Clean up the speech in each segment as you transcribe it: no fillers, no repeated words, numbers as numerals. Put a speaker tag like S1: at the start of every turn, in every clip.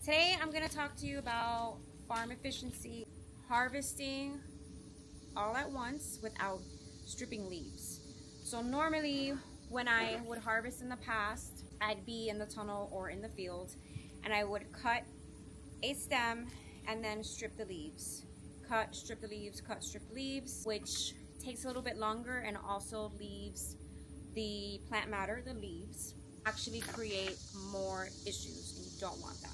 S1: Today I'm going to talk to you about farm efficiency, harvesting all at once without stripping leaves. So normally when I would harvest in the past, I'd be in the tunnel or in the field and I would cut a stem and then strip the leaves. Cut, strip the leaves, cut, strip the leaves, which takes a little bit longer and also leaves the plant matter, the leaves, actually create more issues and you don't want that.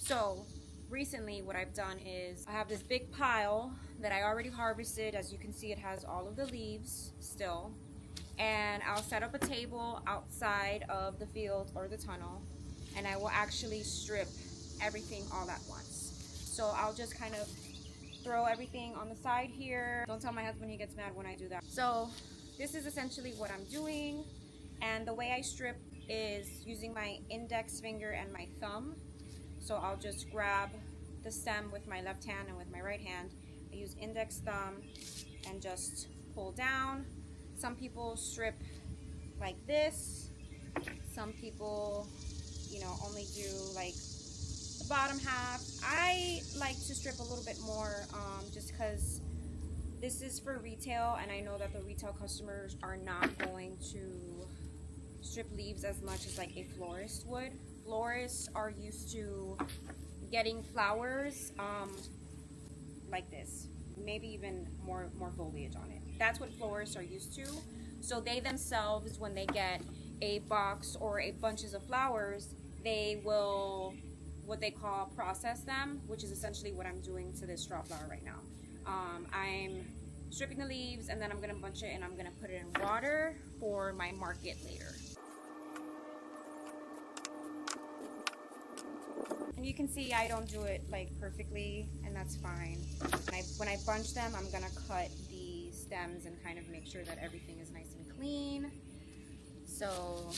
S1: So recently what I've done is I have this big pile that I already harvested. As you can see, it has all of the leaves still. And I'll set up a table outside of the field or the tunnel and I will actually strip everything all at once. So I'll just kind of throw everything on the side here. Don't tell my husband, he gets mad when I do that. So this is essentially what I'm doing. And the way I strip is using my index finger and my thumb. So I'll just grab the stem with my left hand and with my right hand. I use index thumb and just pull down. Some people strip like this. Some people, only do like the bottom half. I like to strip a little bit more just because this is for retail and I know that the retail customers are not going to strip leaves as much as like a florist would. Florists are used to getting flowers like this, maybe even more foliage on it. That's what florists are used to. So they themselves, when they get a box or a bunches of flowers, they will what they call process them, which is essentially what I'm doing to this straw flower right now. I'm stripping the leaves and then I'm gonna bunch it and I'm gonna put it in water for my market later. And you can see I don't do it like perfectly, and that's fine. When I bunch them, I'm gonna cut the stems and kind of make sure that everything is nice and clean. So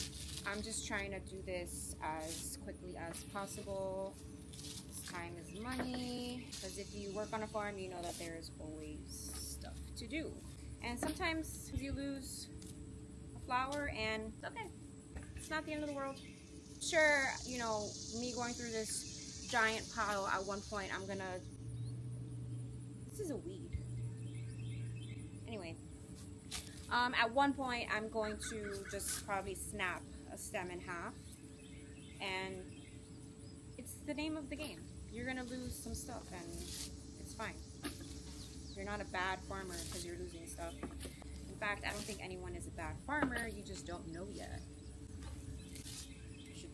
S1: I'm just trying to do this as quickly as possible. Time is money, because if you work on a farm, you know that there is always stuff to do. And sometimes you lose a flower and okay, it's not the end of the world. Sure, me going through this giant pile at one point, this is a weed. Anyway, at one point I'm going to just probably snap a stem in half, and it's the name of the game. You're gonna lose some stuff and it's fine. You're not a bad farmer because you're losing stuff. In fact, I don't think anyone is a bad farmer, you just don't know yet.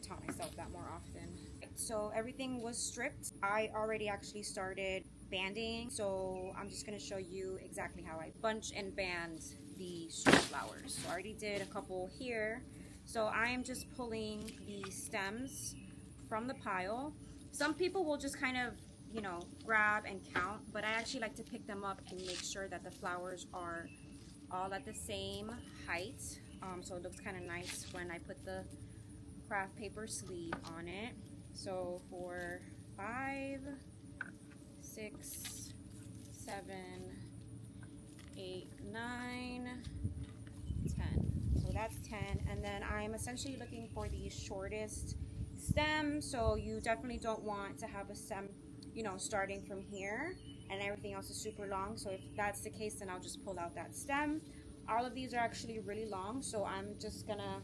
S1: Taught myself that more often. So everything was stripped. I already actually started banding, so I'm just going to show you exactly how I bunch and band the strip flowers. So I already did a couple here. So I am just pulling the stems from the pile. Some people will just kind of grab and count, but I actually like to pick them up and make sure that the flowers are all at the same height. So it looks kind of nice when I put the craft paper sleeve on it. So for 5, 6, 7, 8, 9, 10. So that's 10. And then I'm essentially looking for the shortest stem. So you definitely don't want to have a stem, starting from here and everything else is super long. So if that's the case, then I'll just pull out that stem. All of these are actually really long, so I'm just gonna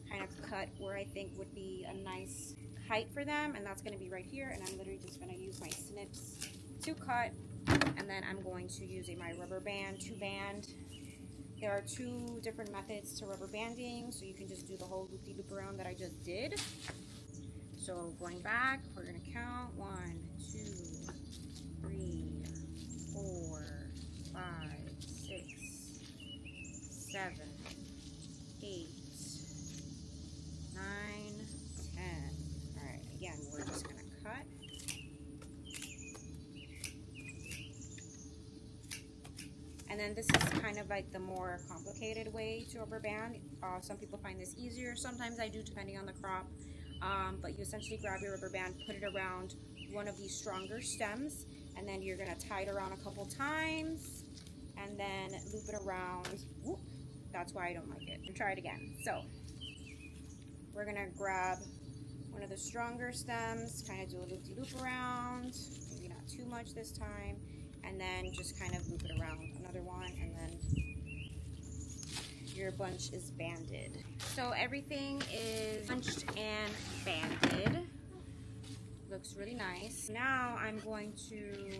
S1: kind of cut where I think would be a nice height for them, and that's going to be right here, and I'm literally just going to use my snips to cut, and then I'm going to use my rubber band to band. There are 2 different methods to rubber banding, so you can just do the whole loop-de-loop around that I just did. So going back, we're going to count 1, 2, 3, 4, 5, 6, 7, 8, 9, 10. Alright, again, we're just going to cut. And then this is kind of like the more complicated way to rubber band. Some people find this easier. Sometimes I do, depending on the crop. But you essentially grab your rubber band, put it around one of these stronger stems, and then you're going to tie it around a couple times, and then loop it around. Whoop, that's why I don't like it. Try it again. So we're gonna grab one of the stronger stems, kind of do a loop-de-loop around, maybe not too much this time, and then just kind of loop it around another one, and then your bunch is banded. So everything is bunched and banded. Looks really nice. Now I'm going to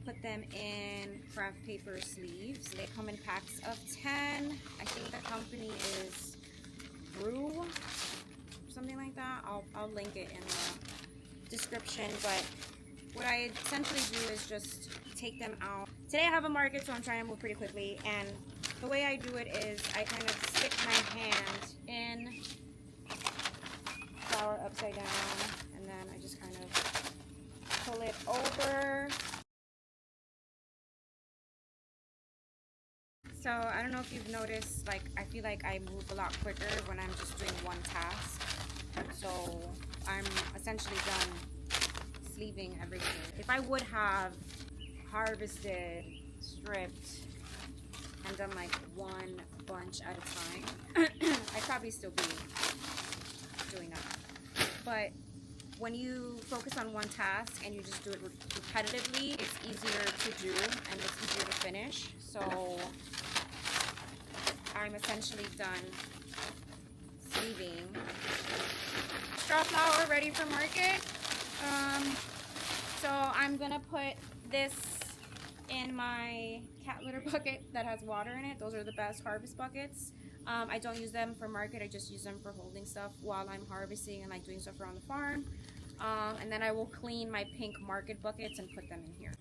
S1: put them in craft paper sleeves. They come in packs of 10. I think the company is Brew, something like that. I'll link it in the description, but what I essentially do is just take them out. Today I have a market, so I'm trying to move pretty quickly, and the way I do it is I kind of stick my hand in flour upside down, and then I just kind of pull it over. So I don't know if you've noticed, like, I feel like I move a lot quicker when I'm just doing one task. So I'm essentially done sleeving everything. If I would have harvested, stripped, and done like one bunch at a time, I'd probably still be doing that. But when you focus on one task and you just do it repetitively, it's easier to do and it's easier to finish. So I'm essentially done sleeving. Straw flour ready for market. So I'm gonna put this in my cat litter bucket that has water in it. Those are the best harvest buckets. I don't use them for market. I just use them for holding stuff while I'm harvesting and like doing stuff around the farm. And then I will clean my pink market buckets and put them in here.